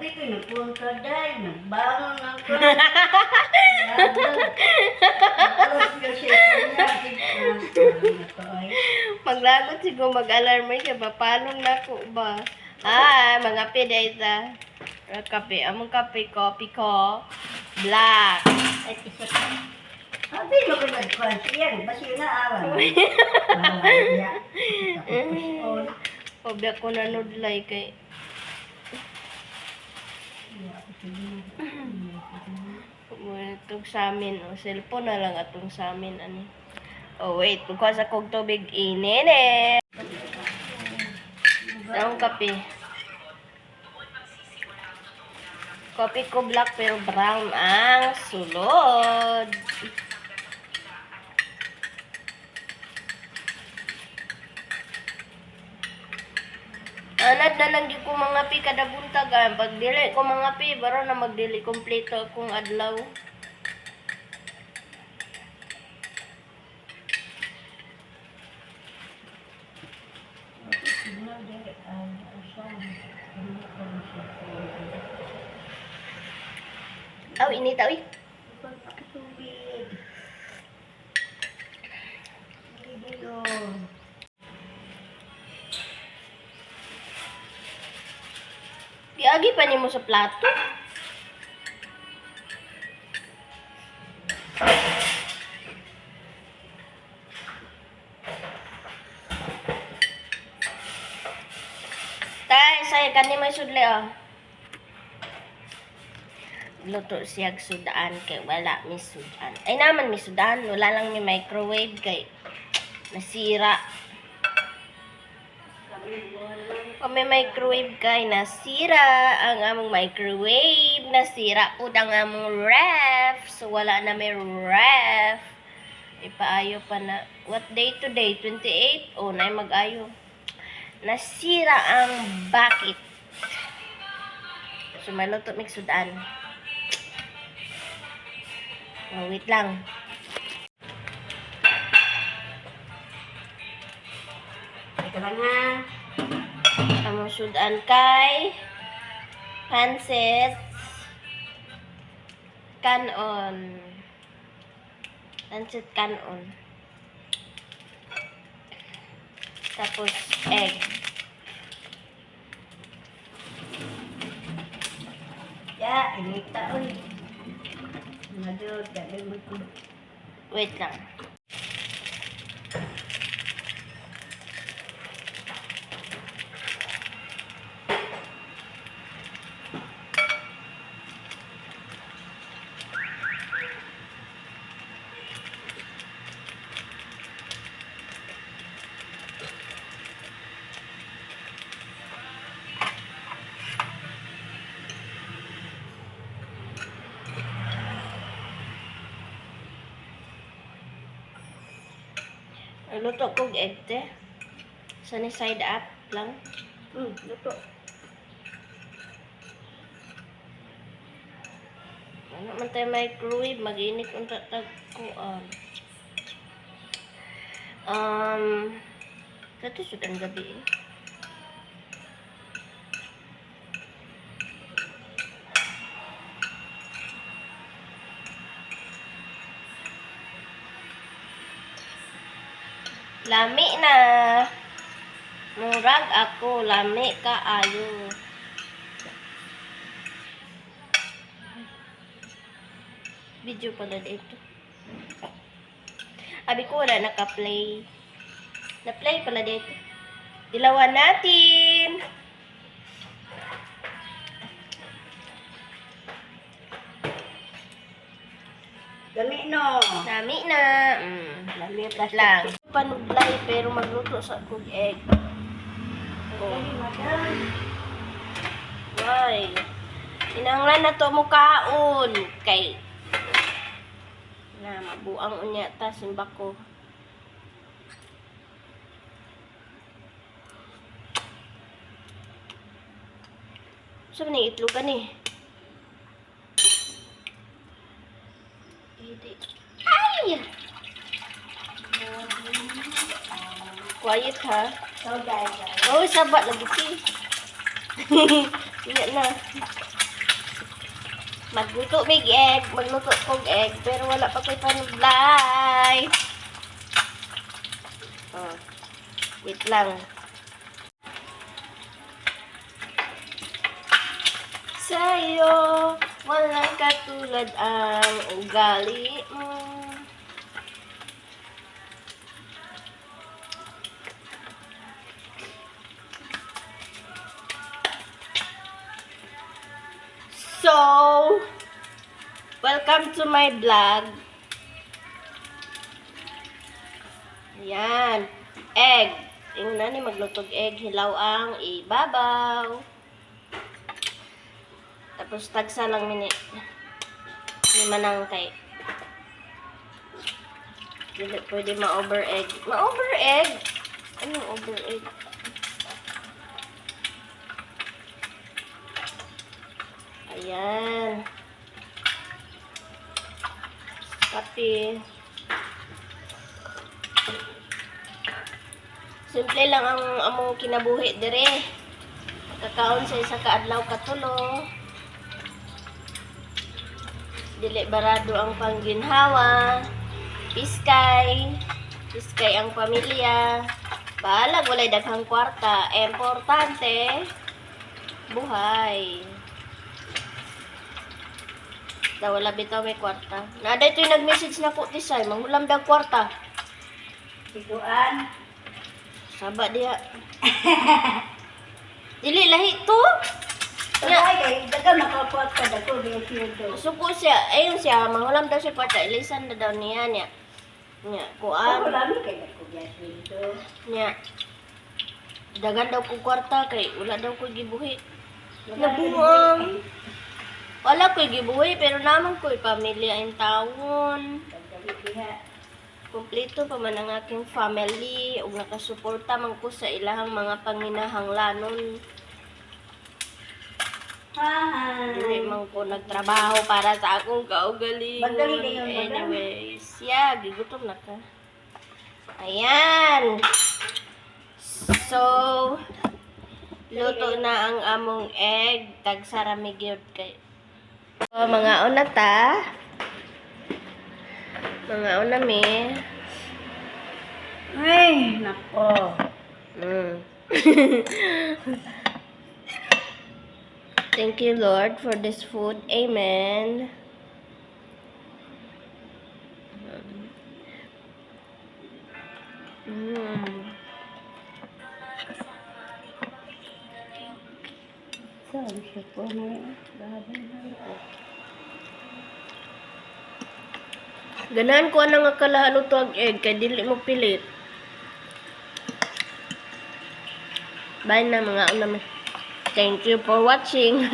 Gabi ko nagpunta dahil nagbangon ako. Maglagot siguro mag-alarm kay mapalong na ko ba. Mga piday ta. Kape, among kape, coffee ko. Black. Ay, isa ka. Sabi mo ko nag-conscience. Basta yun na awan. Pabyak ko na nudlay kay. Itong sa amin, cellphone na lang atong sa amin, ani. Oh, wait, because akong tubig inene. Ang kape. Kape ko black pero brown ang sulod. Anad na lang di ko mga pi kada buntag. Pag dili ko mga pi, baro na magdili kompleto akong adlaw. Aw, init awi. Giagi pa nimo sa plato. Tay, saya kanimo sudle oh. Luto siyag sudaan kay wala mi sudan. Ay naman mi sudan, wala lang mi microwave kay nasira. Kung may microwave kay nasira ang among microwave, nasira pud ang among ref. So wala na may ref. Ipaayo pa na what day today? 28 na mag-ayo. Nasira ang bakit. So maluto mi sudan. Oh, wait lang. Ito lang ha. Among sudan kay pansit kanon. Pansit kanon. Tapos egg. Ya, ini taon. Madud, dali mo ko. Wait lang. Luto kong egg te. Sa ni side up lang. Luto. Ano man tayo microwave, mag-init kung tatag ko. Dati sudan gabi eh. Lami na. Murag ako, lami ka ayo. Video pala dito. Abi ko wala naka-play. Na-play pala dito. Dilawan natin. Dami no. Lami na. Dami Lang. Panuglay pero magluto sa kog egg. Why? Inanglan na to mo kaon kay na mabuang unya ta simba ko. Sa ni itlog ani. Ay! Quiet ha. So guys. Oh, sabat lagi sih. Iya na. Magluto mig egg. Magluto kong egg. Pero wala pa ko'y panublay. Oh. Wait lang. Sa'yo, walang katulad ang ugali mo. So, welcome to my vlog. Ayan. Egg. Tingnan ni maglutog egg. Hilaw ang ibabaw. Tapos tagsa lang mini. Hindi manang kay. Hindi pwede ma-over egg. Ma-over egg? Anong over egg? Ayan. Kape. Simple lang ang among kinabuhi dire. Kakaon sa isa ka adlaw katulo. Dili barado ang pangginhawa. Piskay. Piskay ang pamilya. Balag walay daghang kwarta. Importante buhay. Wala bitaw may kwarta. Nada ito yung nag-message na ko, Tisay. Manghulam daw kwarta. Tiguan. Saba diya. Dili, lahi to. Sabay kay, daga makapuat ka dako din siya. Suko siya. Ayun siya. Manghulam daw siya kwarta. Ilisan na daw niya. Niya. Ako Kuan. lami kay dako diya dito. Niya. Dagan daw ko kwarta kay wala daw ko gibuhi. Nabuang. Wala ko'y gibuhi, pero naman ko'y pamilya in taon. Kompleto pa man ang aking family, ug nakasuporta man ko sa ilahang mga panginahanglanon. Dili man ko nagtrabaho para sa akong kaugalingon. Madali na yun, madam. Anyways, yeah, gigutom na ka. Ayan. So, luto na ang among egg. Tagsarami gyud kay. So, mga una ta. Mga una mi. Ay, nako. Thank you, Lord, for this food. Amen. Saan siya po na yun? Ganahan ko na nga kalahalo to ang egg, kay dili mo pilit. Bye na mga una. Thank you for watching.